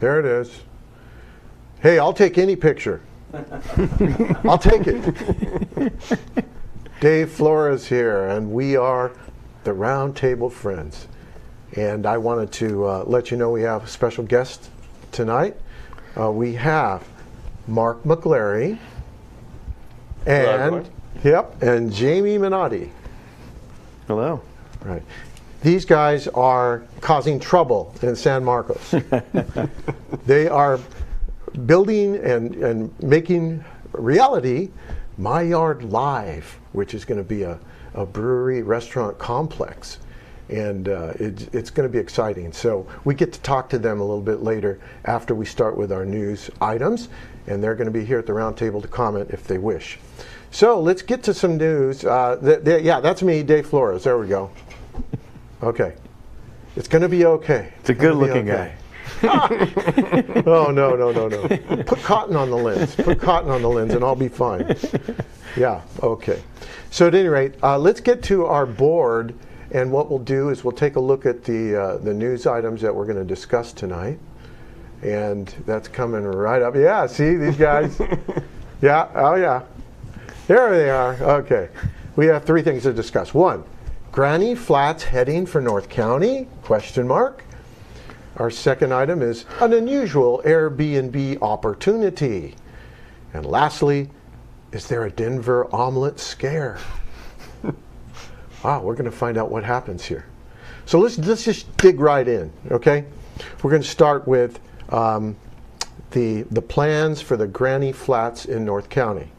There it is. Hey, I'll take any picture. I'll take it. Dave Flores here, and we are the Round Table Friends. And I wanted to let you know we have a special guest tonight. We have Mark McLarry and Jamie Minotti. Hello. Right. These guys are causing trouble in San Marcos. They are building and making reality My Yard Live, which is going to be a brewery restaurant complex. And it's going to be exciting. So we get to talk to them a little bit later after we start with our news items. And they're going to be here at the round table to comment if they wish. So let's get to some news. Yeah, that's me, Dave Flores. There we go. Okay. It's going to be okay. It's a good-looking guy. Oh, no. Put cotton on the lens. Put cotton on the lens and I'll be fine. Yeah, okay. So at any rate, let's get to our board. And what we'll do is we'll take a look at the news items that we're going to discuss tonight. And that's coming right up. Yeah, see these guys? Yeah, oh yeah. There they are. Okay. We have three things to discuss. One, Granny Flats heading for North County? Question mark. Our second item is an unusual Airbnb opportunity. And lastly, is there a Denver omelet scare? Wow, we're going to find out what happens here. So let's just dig right in, okay? We're going to start with the plans for the Granny Flats in North County.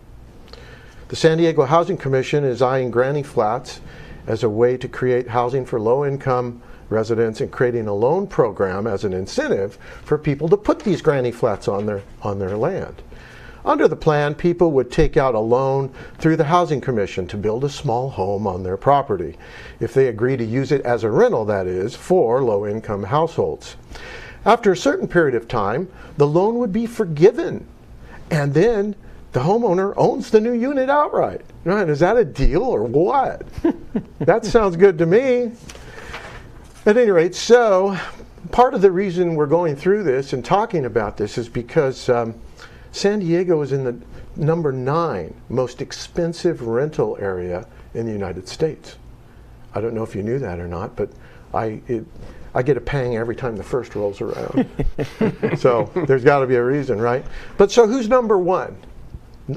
The San Diego Housing Commission is eyeing Granny Flats as a way to create housing for low-income residents and creating a loan program as an incentive for people to put these Granny Flats on their land. Under the plan, people would take out a loan through the Housing Commission to build a small home on their property, if they agree to use it as a rental, that is, for low-income households. After a certain period of time, the loan would be forgiven, and then the homeowner owns the new unit outright. Right? Is that a deal or what? That sounds good to me. At any rate, so part of the reason we're going through this and talking about this is because San Diego is in the number 9 most expensive rental area in the United States. I don't know if you knew that or not, but I get a pang every time the first rolls around. So there's got to be a reason, right? But so who's number 1?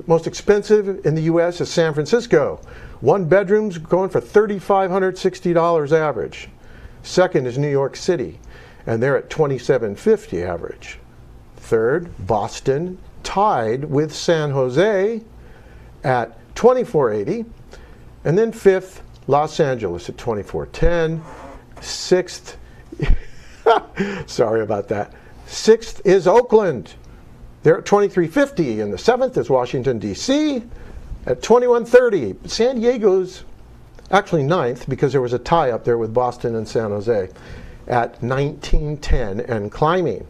Most expensive in the U.S. is San Francisco. 1 bedroom's going for $3,560 average. Second is New York City, and they're at $2,750 average. Third, Boston, tied with San Jose at $2,480. And then fifth, Los Angeles at $2,410. Sixth, sorry about that. Sixth is Oakland. They're at $2,350. And the 7th is Washington, D.C. at $2,130. San Diego's actually 9th because there was a tie up there with Boston and San Jose at $1,910 and climbing.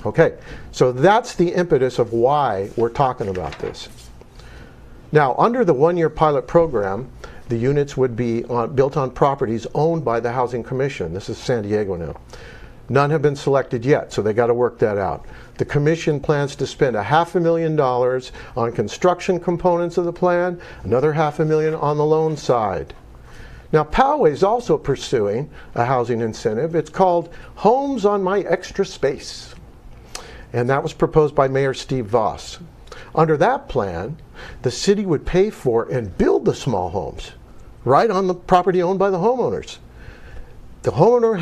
Okay, so that's the impetus of why we're talking about this. Now, under the 1-year pilot program, the units would be built on properties owned by the Housing Commission. This is San Diego now. None have been selected yet, so they got to work that out. The Commission plans to spend $500,000 on construction components of the plan, another $500,000 on the loan side. Now, Poway is also pursuing a housing incentive. It's called Homes on My Extra Space. And that was proposed by Mayor Steve Voss. Under that plan, the city would pay for and build the small homes right on the property owned by the homeowners. The homeowner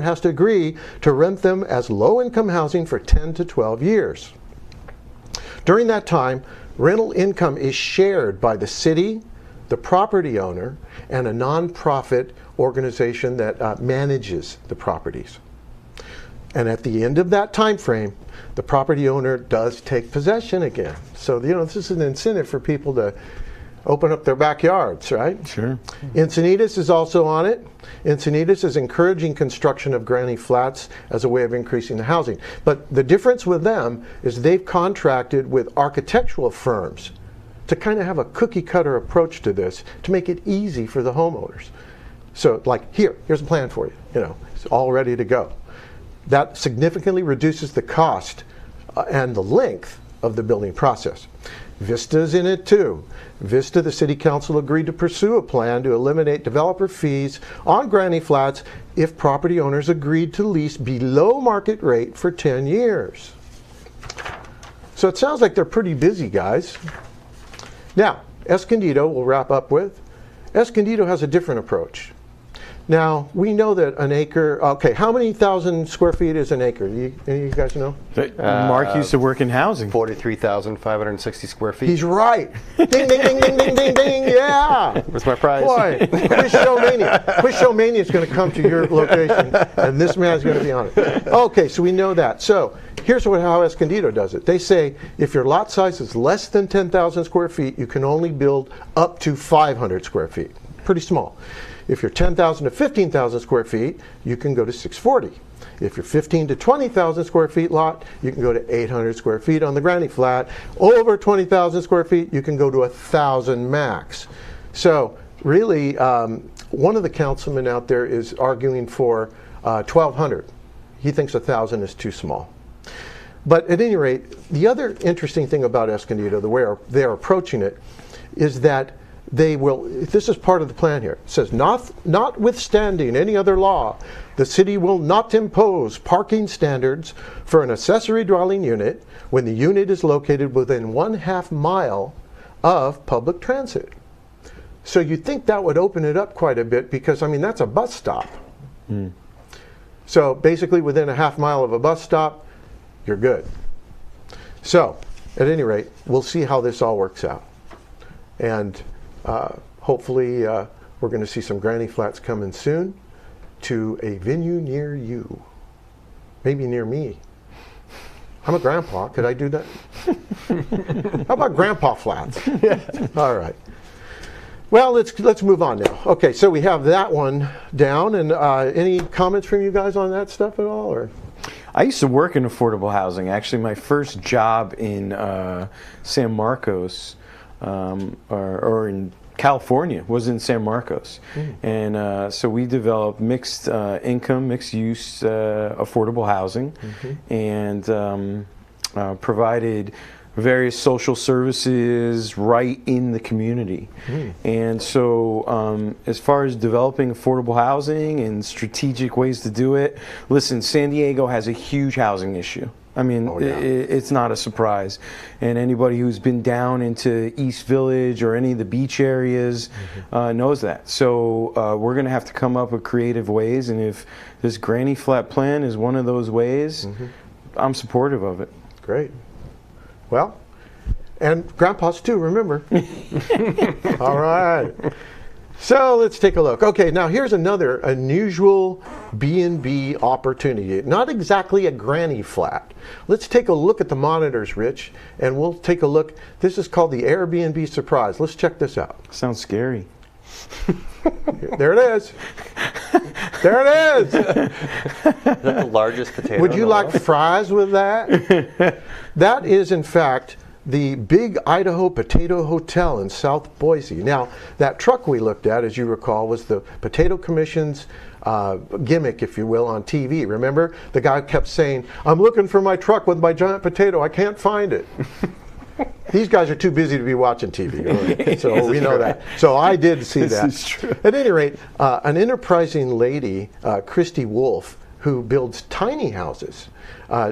has to agree to rent them as low-income housing for 10 to 12 years. During that time, rental income is shared by the city, the property owner, and a nonprofit organization that manages the properties. And at the end of that time frame, the property owner does take possession again. So, this is an incentive for people to open up their backyards, right? Sure. Encinitas is also on it. Encinitas is encouraging construction of Granny Flats as a way of increasing the housing. But the difference with them is they've contracted with architectural firms to kind of have a cookie cutter approach to this to make it easy for the homeowners. So like, here's a plan for you. It's all ready to go. That significantly reduces the cost and the length of the building process. Vista's in it too. Vista, the city council agreed to pursue a plan to eliminate developer fees on Granny Flats if property owners agreed to lease below market rate for 10 years. So it sounds like they're pretty busy, guys. Now, Escondido we'll wrap up with. Escondido has a different approach. Now, we know that an acre, okay, how many thousand square feet is an acre? Any of you guys know? Mark used to work in housing. 43,560 square feet. He's right. Ding, ding, ding, ding, ding, ding, ding, yeah. What's my prize? Boy, Quiz Showmania is going to come to your location, and this man's going to be on it. Okay, so we know that. So here's how Escondido does it. They say if your lot size is less than 10,000 square feet, you can only build up to 500 square feet. Pretty small. If you're 10,000 to 15,000 square feet, you can go to 640. If you're 15 to 20,000 square feet lot, you can go to 800 square feet on the Granny Flat. Over 20,000 square feet, you can go to 1,000 max. So really, one of the councilmen out there is arguing for 1,200. He thinks 1,000 is too small. But at any rate, the other interesting thing about Escondido, the way they're approaching it, is that they will, this is part of the plan here. It says, notwithstanding any other law, the city will not impose parking standards for an accessory dwelling unit when the unit is located within 1/2 mile of public transit. So you'd think that would open it up quite a bit because, I mean, that's a bus stop. So basically within 1/2 mile of a bus stop, you're good. So at any rate, we'll see how this all works out. And hopefully we're going to see some Granny Flats coming soon to a venue near you. Maybe near me. I'm a grandpa. Could I do that? How about Grandpa Flats? All right. Well, let's move on now. Okay, so we have that one down. And any comments from you guys on that stuff at all? Or? I used to work in affordable housing. Actually, my first job in San Marcos, or in California, was in San Marcos. And so we developed mixed income, mixed use affordable housing, and provided various social services right in the community. And so as far as developing affordable housing and strategic ways to do it, listen, San Diego has a huge housing issue. I mean, it's not a surprise. And anybody who's been down into East Village or any of the beach areas knows that. So we're going to have to come up with creative ways. And if this Granny Flat plan is one of those ways, I'm supportive of it. Great. Well, and grandpas too, remember. All right. So let's take a look. Okay, now here's another unusual B&B opportunity. Not exactly a Granny Flat. Let's take a look at the monitors, Rich, and we'll take a look. This is called the Airbnb Surprise. Let's check this out. Sounds scary. There it is. There it is. Is that the largest potato? Would you like fries with that? That is, in fact, the Big Idaho Potato Hotel in South Boise. Now, that truck we looked at, as you recall, was the Potato Commission's gimmick, if you will, on TV. Remember? The guy kept saying, I'm looking for my truck with my giant potato. I can't find it. These guys are too busy to be watching TV. Really. So we know that. So I did see that. This is true. At any rate, an enterprising lady, Christy Wolf, who builds tiny houses,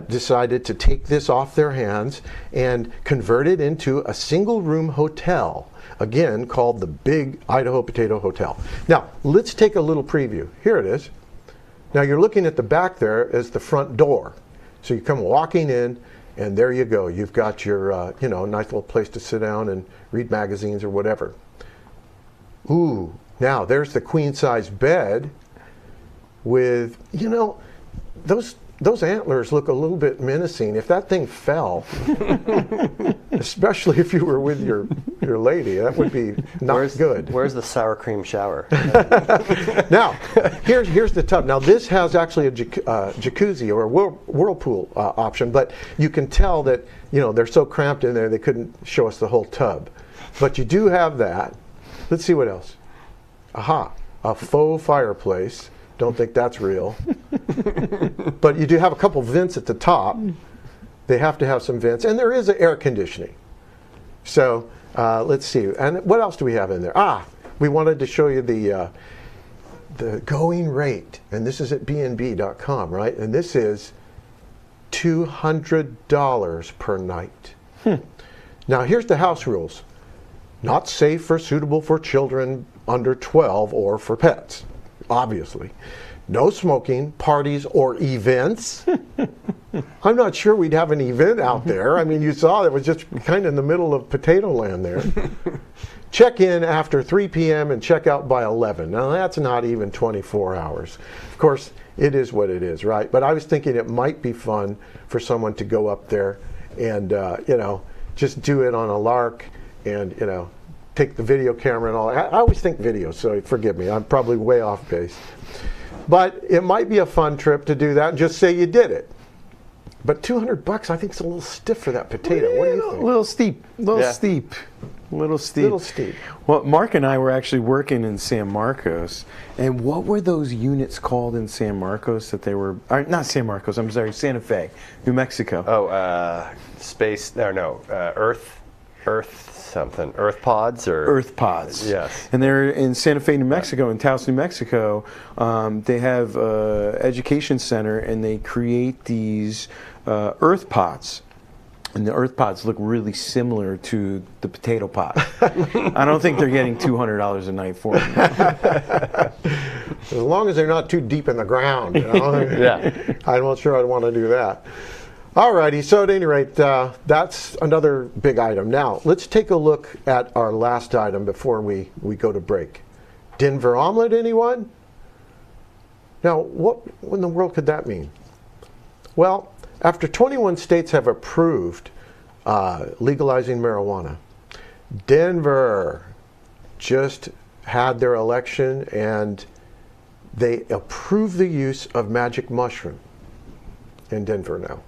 decided to take this off their hands and convert it into a single-room hotel, again called the Big Idaho Potato Hotel. Now, let's take a little preview. Here it is. Now, you're looking at the back there as the front door. So you come walking in, and there you go. You've got your, nice little place to sit down and read magazines or whatever. Ooh, now there's the queen-size bed with, those antlers look a little bit menacing. If that thing fell, especially if you were with your lady, that would be not good. Where's the sour cream shower? Now, here's the tub. Now, this has actually a jacuzzi or a whirlpool option, but you can tell that they're so cramped in there they couldn't show us the whole tub. But you do have that. Let's see what else. Aha, a faux fireplace. Don't think that's real. But you do have a couple vents at the top. They have to have some vents, and there is air conditioning. So let's see. And what else do we have in there? We wanted to show you the going rate, and this is at bnb.com, right? And this is $200 per night. Now here's the house rules. Not safe or suitable for children under 12 or for pets, obviously. No smoking, parties, or events. I'm not sure we'd have an event out there. I mean, you saw it was just kind of in the middle of potato land there. Check in after 3 p.m. and check out by 11. Now, that's not even 24 hours. Of course, it is what it is, right? But I was thinking it might be fun for someone to go up there and, just do it on a lark and, take the video camera and all. I always think video, so forgive me. I'm probably way off base. But it might be a fun trip to do that and just say you did it. But $200, I think, is a little stiff for that potato. What do you think? A little steep. Little steep. Well, Mark and I were actually working in San Marcos, and what were those units called in San Marcos that they were? Not San Marcos. I'm sorry, Santa Fe, New Mexico. Earth pods or Earth pods. Yes. And they're in Santa Fe, New Mexico, in Taos, New Mexico. They have an education center, and they create these earth pods. And the earth pods look really similar to the potato pod. I don't think they're getting $200 a night for them. As long as they're not too deep in the ground. Yeah. I'm not sure I'd want to do that. Alrighty, so at any rate, that's another big item. Now, let's take a look at our last item before we go to break. Denver omelet, anyone? Now, what in the world could that mean? Well, after 21 states have approved legalizing marijuana, Denver just had their election and they approved the use of magic mushroom in Denver now.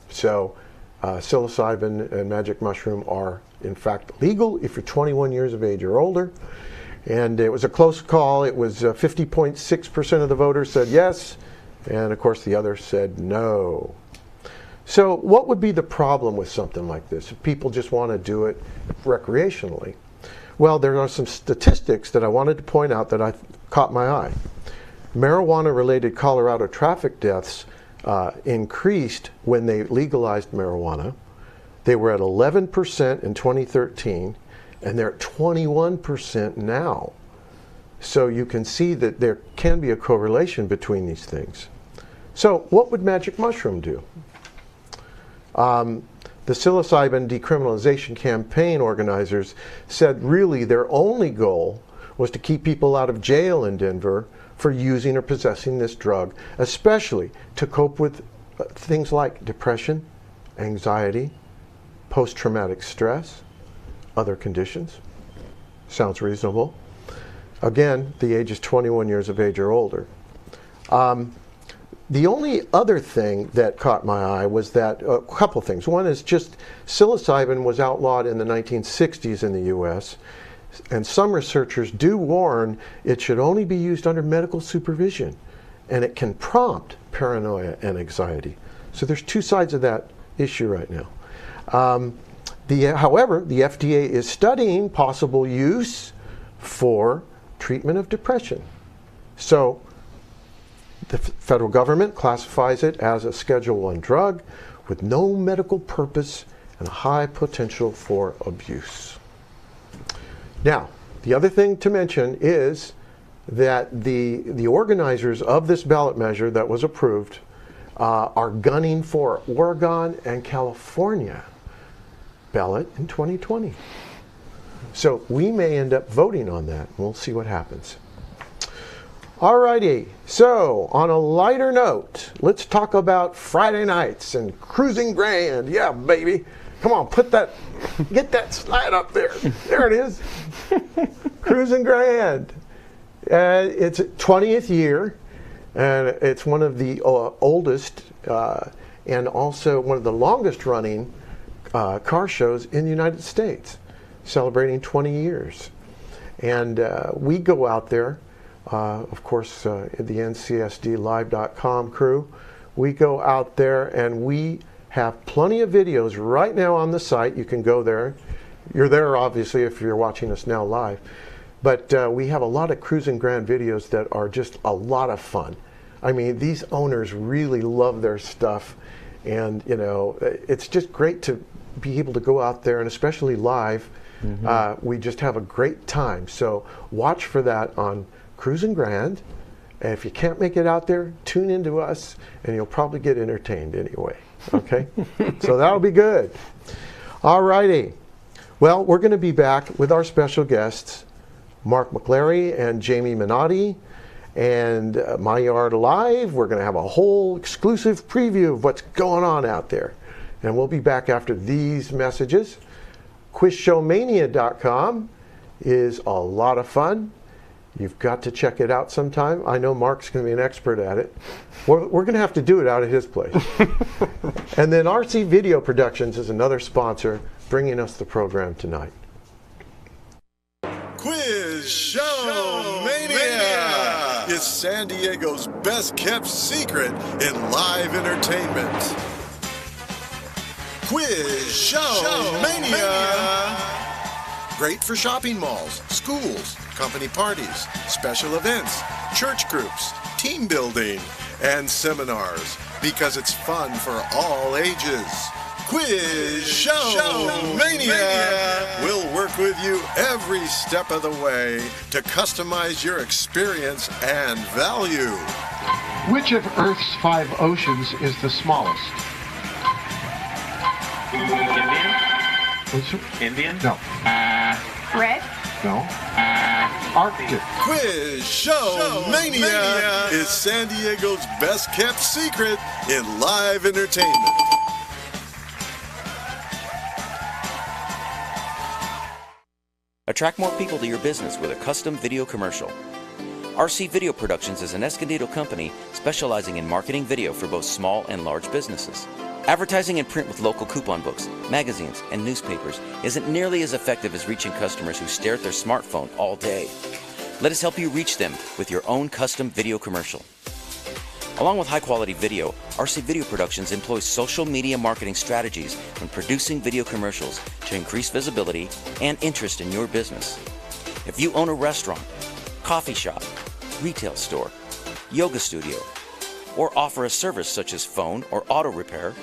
So psilocybin and magic mushroom are in fact legal if you're 21 years of age or older. And it was a close call. It was 50.6% of the voters said yes, and of course the others said no. So what would be the problem with something like this if people just want to do it recreationally? Well, there are some statistics that I wanted to point out that caught my eye. Marijuana-related Colorado traffic deaths increased when they legalized marijuana. They were at 11% in 2013, and they're at 21% now. So you can see that there can be a correlation between these things. So what would magic mushroom do? The psilocybin decriminalization campaign organizers said really their only goal was to keep people out of jail in Denver for using or possessing this drug, especially to cope with things like depression, anxiety, post-traumatic stress, other conditions. Sounds reasonable. Again, the age is 21 years of age or older. The only other thing that caught my eye was that, a couple things. One is just psilocybin was outlawed in the 1960s in the US, and some researchers do warn it should only be used under medical supervision, and it can prompt paranoia and anxiety. So there's two sides of that issue right now. However, the FDA is studying possible use for treatment of depression. So the federal government classifies it as a Schedule I drug with no medical purpose and a high potential for abuse. Now, the other thing to mention is that the organizers of this ballot measure that was approved are gunning for Oregon and California ballot in 2020. So we may end up voting on that. We'll see what happens. Alrighty, so on a lighter note, let's talk about Friday nights and cruising grand. Yeah, baby. Come on, get that slide up there. There it is. Cruising grand. It's 20th year, and it's one of the oldest and also one of the longest running car shows in the United States, celebrating 20 years. And we go out there of course, the ncsdlive.com crew. We go out there and we have plenty of videos right now on the site. You can go there. You're there, obviously, if you're watching us now live. But we have a lot of Cruisin' Grand videos that are just a lot of fun. I mean, these owners really love their stuff. And, you know, it's just great to be able to go out there, and especially live. We just have a great time. So watch for that on Cruisin' Grand. And if you can't make it out there, tune into us, and you'll probably get entertained anyway. Okay? So that'll be good. All righty. Well, we're going to be back with our special guests, Mark McLarry and Jamie Minotti, and My Yard Live. We're going to have a whole exclusive preview of what's going on out there. And we'll be back after these messages. QuizShowMania.com is a lot of fun. You've got to check it out sometime. I know Mark's going to be an expert at it. We're going to have to do it out at his place. And then RC Video Productions is another sponsor bringing us the program tonight. Quiz Show Mania is San Diego's best kept secret in live entertainment. Quiz Show Mania. Great for shopping malls, schools, company parties, special events, church groups, team building, and seminars, because it's fun for all ages. Quiz Show Mania will work with you every step of the way to customize your experience and value. Which of Earth's 5 oceans is the smallest? Indian? No. Red? No. Arctic. Quiz Show Mania is San Diego's best kept secret in live entertainment. Attract more people to your business with a custom video commercial. RC Video Productions is an Escondido company specializing in marketing video for both small and large businesses. Advertising in print with local coupon books, magazines, and newspapers isn't nearly as effective as reaching customers who stare at their smartphone all day. Let us help you reach them with your own custom video commercial. Along with high-quality video, RC Video Productions employs social media marketing strategies when producing video commercials to increase visibility and interest in your business. If you own a restaurant, coffee shop, retail store, yoga studio, or offer a service such as phone or auto repair,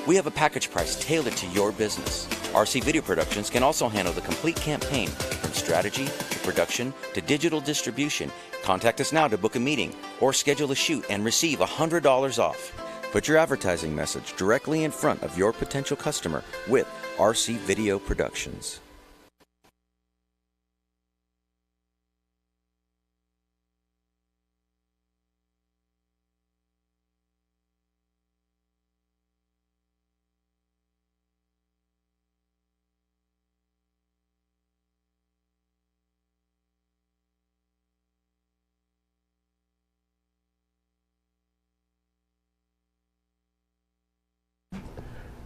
we have a package price tailored to your business. RC Video Productions can also handle the complete campaign from strategy to production to digital distribution. Contact us now to book a meeting or schedule a shoot and receive $100 off. Put your advertising message directly in front of your potential customer with RC Video Productions.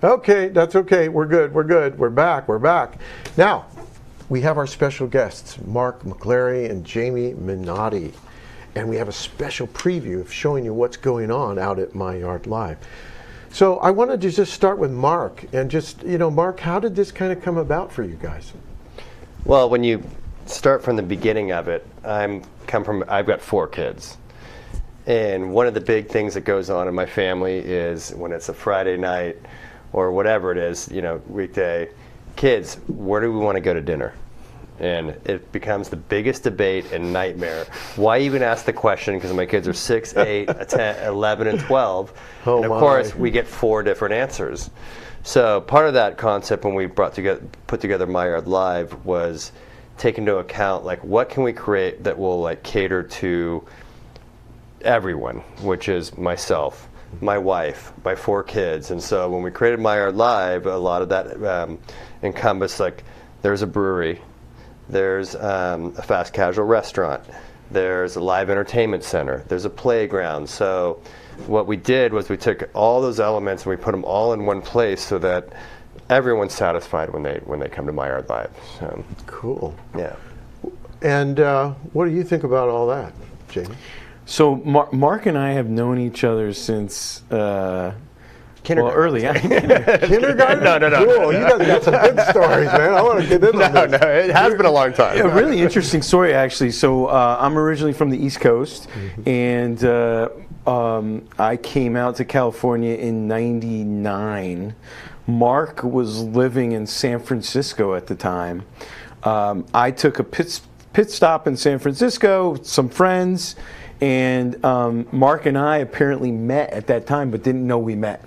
Okay, that's okay. We're good. We're good. We're back. We're back. Now, we have our special guests, Mark McLarry and Jamie Minotti. And we have a special preview of showing you what's going on out at My Yard Live. So I wanted to just start with Mark. And just, you know, Mark, how did this kind of come about for you guys? Well, when you start from the beginning of it, I've got 4 kids. And one of the big things that goes on in my family is when it's a Friday night, or whatever it is, you know, weekday, kids, where do we want to go to dinner? And it becomes the biggest debate and nightmare. Why even ask the question? Because my kids are 6, 8, 10, 11, and 12. Oh, and of course, we get 4 different answers. So part of that concept when we put together My Yard Live was take into account, like, what can we create that will, like, cater to everyone, which is myself, my wife, my 4 kids. And so when we created My Yard Live, a lot of that encompassed, like, there's a brewery, there's a fast casual restaurant, there's a live entertainment center, there's a playground. So what we did was we took all those elements and we put them all in one place so that everyone's satisfied when they come to My Yard Live. So, cool. yeah. And what do you think about all that? Jamie? So Mark and I have known each other since Kindergarten. Well, early. Kindergarten? No. Cool. You guys got some good stories, man. I want to get in on this. No, it has been a long time. A really interesting story, actually. So I'm originally from the East Coast, and I came out to California in '99. Mark was living in San Francisco at the time. I took a pit stop in San Francisco with some friends, and Mark and I apparently met at that time, but didn't know we met.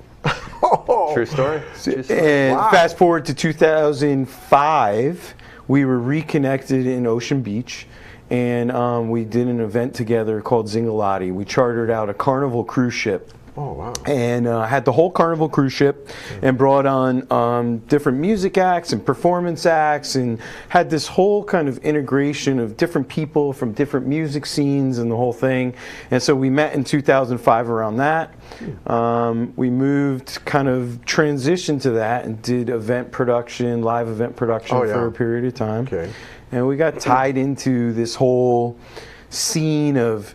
True story. And fast forward to 2005, we were reconnected in Ocean Beach, and we did an event together called Zingalotti. We chartered out a Carnival cruise ship. Oh, wow. And had the whole Carnival cruise ship and brought on different music acts and performance acts, and had this whole kind of integration of different people from different music scenes and the whole thing. And so we met in 2005 around that. We moved, kind of transitioned to that and did event production, live event production for a period of time. Okay. And we got tied into this whole scene of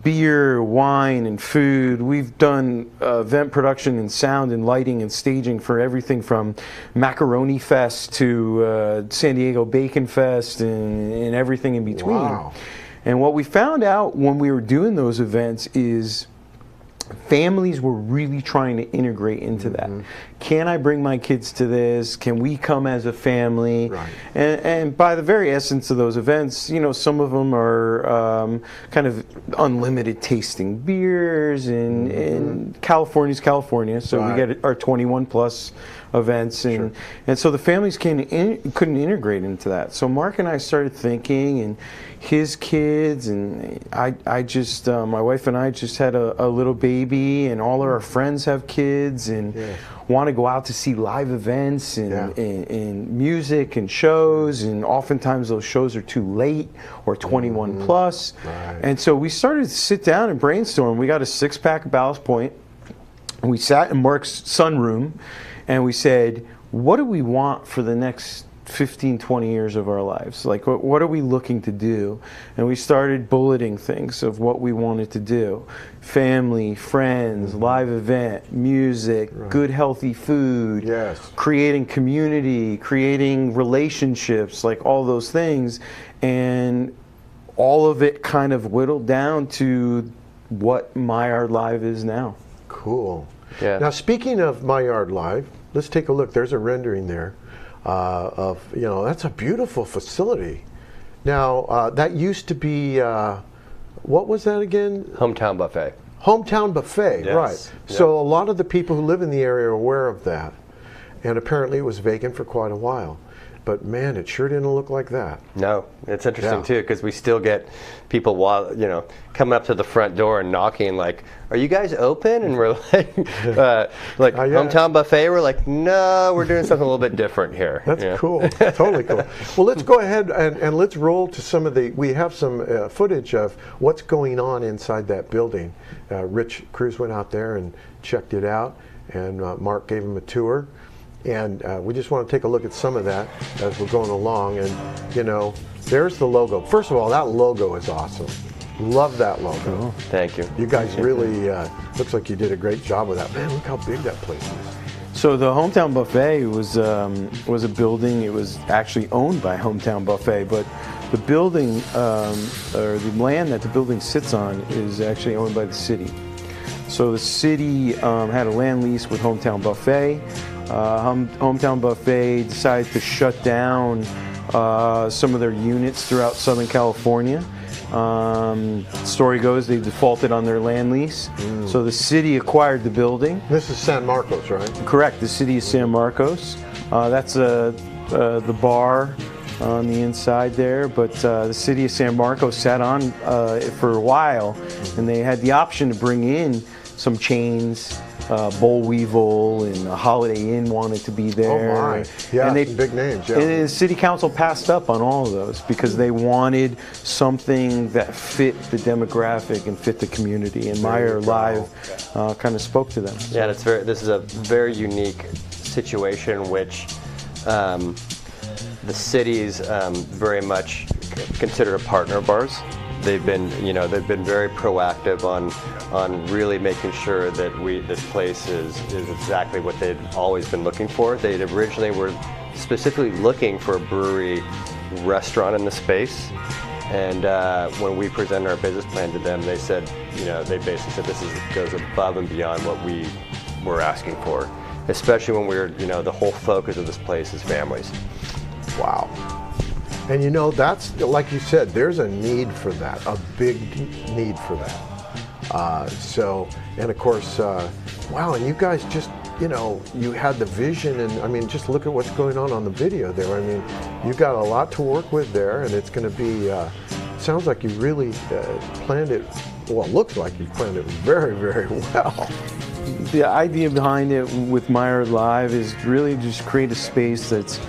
beer, wine, and food. We've done event production and sound and lighting and staging for everything from Macaroni Fest to San Diego Bacon Fest and everything in between. Wow. And what we found out when we were doing those events is families were really trying to integrate into that. Can I bring my kids to this? Can we come as a family? Right. And by the very essence of those events, you know, some of them are kind of unlimited tasting beers, and California's California, so we get our 21 plus events, and so the families couldn't integrate into that. So Mark and I started thinking, and his kids, and I just my wife and I just had a little baby, and all of our friends have kids, and want to go out to see live events and music and shows, and oftentimes those shows are too late or 21 plus. And so we started to sit down and brainstorm. We got a 6-pack of Ballast Point, and we sat in Mark's sunroom, and we said, what do we want for the next 15, 20 years of our lives? Like, what are we looking to do? And we started bulleting things of what we wanted to do. Family, friends, live event, music, good healthy food, creating community, creating relationships, like all those things. And all of it kind of whittled down to what My Yard Live is now. Cool. Yeah. Now, speaking of My Yard Live, let's take a look. There's a rendering there. Of, you know, that's a beautiful facility. Now, that used to be, what was that again? Hometown Buffet. Hometown Buffet, Yes. right. Yep. So a lot of the people who live in the area are aware of that. And apparently it was vacant for quite a while. But man, it sure didn't look like that. No, it's interesting too, because we still get people, coming up to the front door and knocking, like, "Are you guys open?" And we're like, Hometown Buffet. We're like, "No, we're doing something a little bit different here." That's cool. Totally cool. Well, let's go ahead and let's roll to some of we have some footage of what's going on inside that building. Rich Cruz went out there and checked it out, and Mark gave him a tour. And we just want to take a look at some of that as we're going along. And, you know, there's the logo. First of all, that logo is awesome. Love that logo. Cool. Thank you. You guys really, looks like you did a great job with that. Man, look how big that place is. So the Hometown Buffet was a building. It was actually owned by Hometown Buffet, but the building, or the land that the building sits on, is actually owned by the city. So the city had a land lease with Hometown Buffet. Hometown Buffet decided to shut down some of their units throughout Southern California. Story goes they defaulted on their land lease, so the city acquired the building. This is San Marcos, right? Correct. The city of San Marcos. That's the bar on the inside there, but the city of San Marcos sat on for a while, and they had the option to bring in some chains. Boll Weevil and Holiday Inn wanted to be there. Oh my! Yeah, and they, some big names. Yeah. And the city council passed up on all of those because they wanted something that fit the demographic and fit the community. And My Yard Live kind of spoke to them. Yeah, this is a very unique situation in which the city's very much considered a partner of ours. they've been very proactive on really making sure that this place is exactly what they'd always been looking for. They originally were specifically looking for a brewery restaurant in the space, and when we presented our business plan to them, they said, they basically said this goes above and beyond what we were asking for, especially when we're, the whole focus of this place is families. Wow. And that's, like you said, there's a need for that, a big need for that. And of course, wow, and you guys just, you had the vision, and I mean, just look at what's going on the video there. I mean, you got a lot to work with there, and it's going to be, sounds like you really planned it, well, it looks like you planned it very, very well. The idea behind it with Meyer Live is really just create a space that's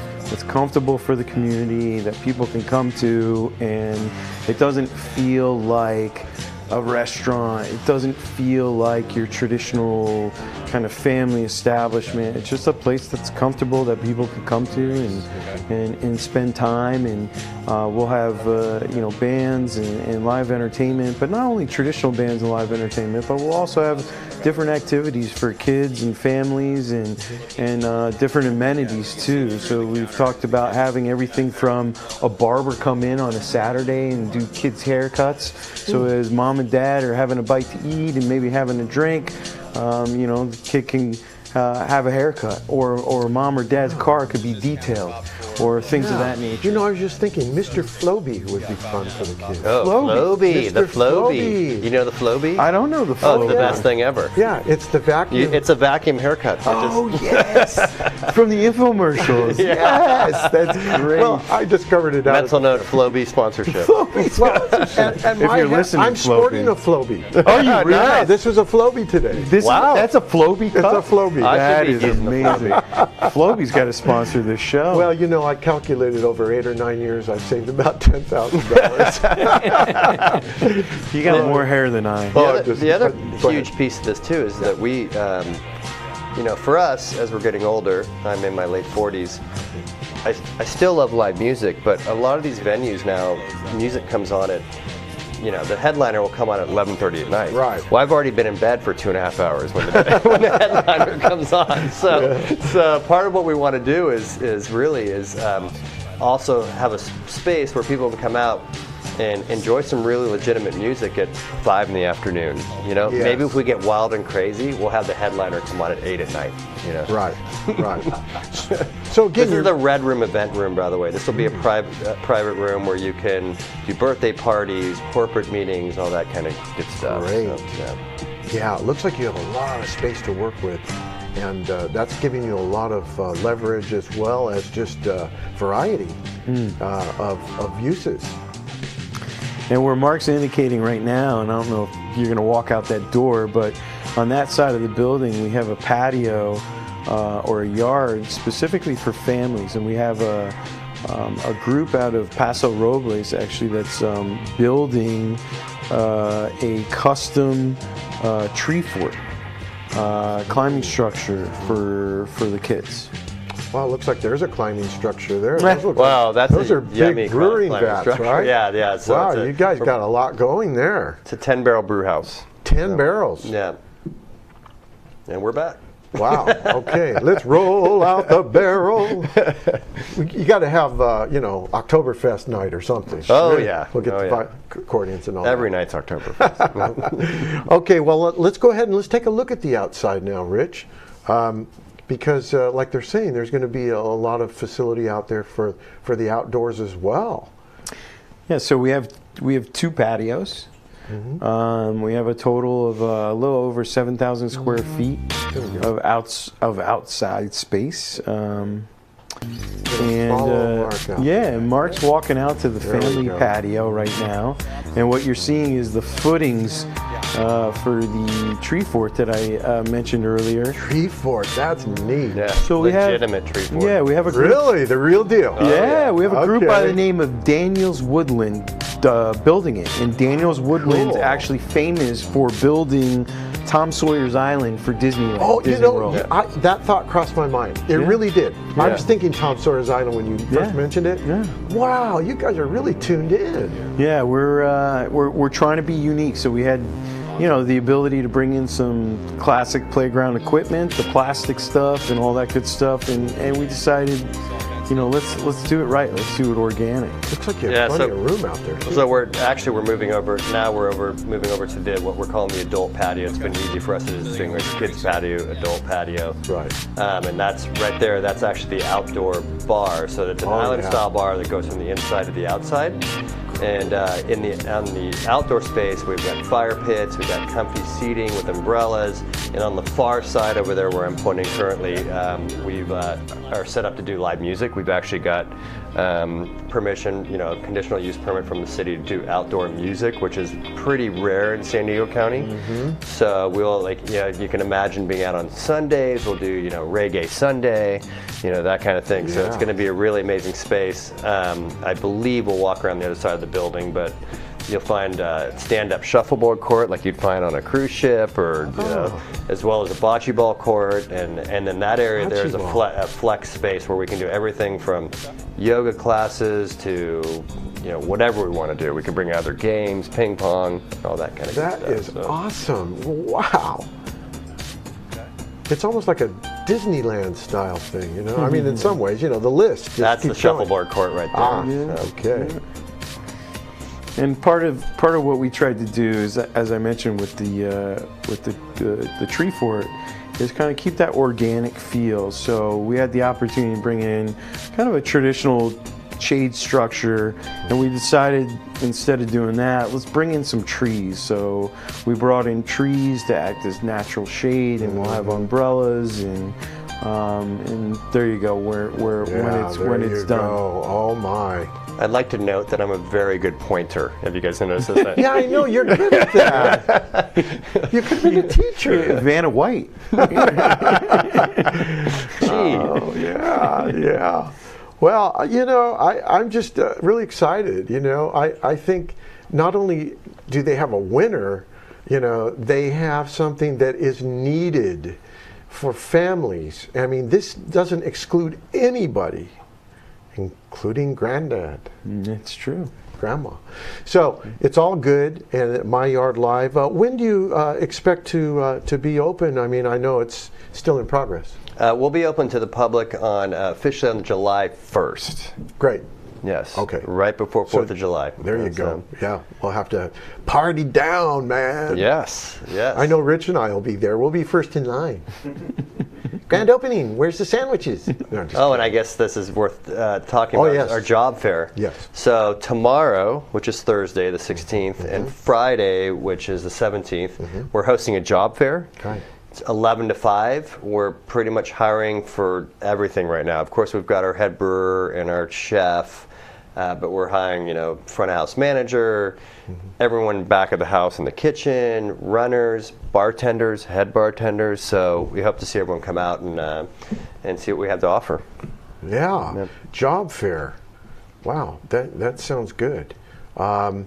comfortable for the community, that people can come to, and it doesn't feel like a restaurant. It doesn't feel like your traditional kind of family establishment. It's just a place that's comfortable that people can come to and spend time. And we'll have bands and live entertainment, but not only traditional bands and live entertainment, but we'll also have different activities for kids and families and different amenities too. So we've talked about having everything from a barber come in on a Saturday and do kids' haircuts. So as mom and dad are having a bite to eat and maybe having a drink, the kid can have a haircut, or mom or dad's car could be detailed, or things of that nature. I was just thinking Mr. Floby would be fun for the kids. Oh, Floby, the Floby. You know the Floby? I don't know the Floby. Oh, it's the best thing ever. Yeah, it's the vacuum. It's a vacuum haircut. Oh, yes! From the infomercials. Yes, that's great. Well, I discovered it out. Mental note, Floby sponsorship. Floby sponsorship. and if you're listening, I'm sporting a Floby. Oh, you really? Yeah, this is a Floby today. Wow. That's a Floby cup? It's a Floby. That is amazing. Floby's got to sponsor this show. Well, I calculated over 8 or 9 years, I've saved about $10,000. You got more hair than I. The other huge piece of this too is that we, for us, as we're getting older, I'm in my late 40s, I still love live music, but a lot of these venues now, music comes on at, the headliner will come on at 11:30 at night. Right. Well, I've already been in bed for 2.5 hours when the headliner comes on. So part of what we want to do is also have a space where people can come out and enjoy some really legitimate music at 5 in the afternoon. Yes. Maybe if we get wild and crazy, we'll have the headliner come on at 8 at night. Right. So again, this is the Red Room event room, by the way. This will be a private room where you can do birthday parties, corporate meetings, all that kind of good stuff. Great. So, yeah, it looks like you have a lot of space to work with, and that's giving you a lot of leverage as well as just variety of uses. And where Mark's indicating right now, and I don't know if you're going to walk out that door, but on that side of the building we have a patio or a yard specifically for families, and we have a group out of Paso Robles actually that's building a custom tree fort climbing structure for the kids. Wow, it looks like there's a climbing structure there. Those are big brewing vats, right? Yeah. So wow, you guys got a lot going there. It's a 10-barrel brew house. 10 barrels. Yeah. And we're back. Wow. Okay, let's roll out the barrel. You got to have, Oktoberfest night or something. Oh, yeah. We'll get the accordions and all Every that. night's Oktoberfest. Okay, well, let's go ahead and let's take a look at the outside now, Rich. Because, like they're saying, there's going to be a lot of facility out there for the outdoors as well. Yeah, so we have 2 patios. Mm-hmm. We have a total of a little over 7,000 square feet of outside space. Mark's walking out to the family patio right now, and what you're seeing is the footings for the tree fort that I mentioned earlier. Tree fort, that's neat. Yeah, so legitimate tree fort. Yeah, we have a group. Really, the real deal. We have a group by the name of Daniels Woodland building it, and Daniels Woodland's actually famous for building Tom Sawyer's Island for Disneyland. Oh, Disney World. that thought crossed my mind. It really did. I was thinking Tom Sawyer's Island when you first mentioned it. Yeah. Wow, you guys are really tuned in. Yeah, we're trying to be unique. So we had, the ability to bring in some classic playground equipment, the plastic stuff, and all that good stuff, and we decided, let's do it right. Let's do it organic. Looks like you have plenty of room out there. Too. So we're moving over now. We're moving over to what we're calling the adult patio. It's been easy for us to distinguish kids patio, adult patio. Right. And that's right there. That's actually the outdoor bar. So it's an island-style bar that goes from the inside to the outside. And on the outdoor space, we've got fire pits, we've got comfy seating with umbrellas, and on the far side over there where I'm pointing currently, we are set up to do live music. We've actually got permission, conditional use permit from the city to do outdoor music, which is pretty rare in San Diego County. Mm-hmm. So we'll you can imagine being out on Sundays. We'll do Reggae Sunday, that kind of thing. Yeah. So it's going to be a really amazing space. I believe we'll walk around the other side of the building, but you'll find stand-up shuffleboard court like you'd find on a cruise ship, or as well as a bocce ball court, and then that area there's a flex space where we can do everything from yoga classes to whatever we want to do. We can bring other games, ping pong, all that kind of stuff. That is awesome! Wow, it's almost like a Disneyland style thing, I mean, in some ways, the list. That's the shuffleboard court right there. Okay. And part of what we tried to do is, as I mentioned with the tree fort, is kind of keep that organic feel. So we had the opportunity to bring in kind of a traditional shade structure, and we decided instead of doing that, let's bring in some trees. So we brought in trees to act as natural shade, and we'll have umbrellas and there you go. When it's done. Oh my! I'd like to note that I'm a very good pointer. Have you guys noticed that? Yeah, I know you're good at that. You could be a teacher. Vanna White. Oh yeah. Well, I'm just really excited. I think not only do they have a winner, they have something that is needed for families. I mean, this doesn't exclude anybody, including granddad. It's true. Grandma. So it's all good, and at My Yard Live. When do you expect to be open? I mean, I know it's still in progress. We'll be open to the public officially on July 1st. Great. Yes. Okay. Right before 4th of July. There you go. Yeah. We'll have to party down, man. Yes. I know Rich and I will be there. We'll be first in line. Grand opening. Where's the sandwiches? No, and I guess this is worth talking about our job fair. Yes. So tomorrow, which is Thursday, the 16th, and Friday, which is the 17th, we're hosting a job fair. Okay. It's 11 to 5. We're pretty much hiring for everything right now. Of course, we've got our head brewer and our chef, but we're hiring, front of house manager, everyone back of the house in the kitchen, runners, bartenders, head bartenders. So we hope to see everyone come out and see what we have to offer. Yeah. Job fair. Wow, that sounds good. I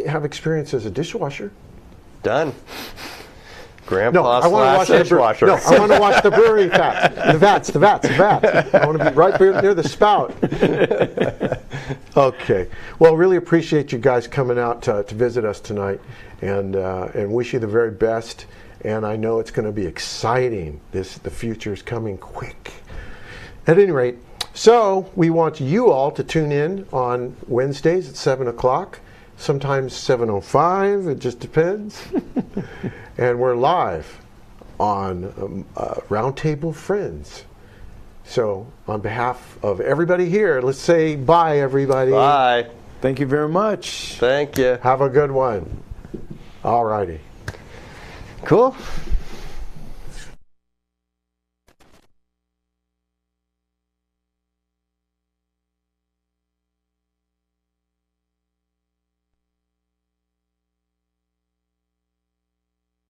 have experience as a dishwasher. Done. Grandpa I want to watch dishwasher. I want to watch the brewery vats. The vats. I want to be right near the spout. Okay. Well, really appreciate you guys coming out to visit us tonight, and wish you the very best. And I know it's going to be exciting. The future is coming quick. At any rate, so we want you all to tune in on Wednesdays at 7 o'clock. Sometimes 7:05, it just depends. And we're live on Roundtable Friends. So on behalf of everybody here, let's say bye, everybody. Bye. Thank you very much. Thank you. Have a good one. All righty. Cool.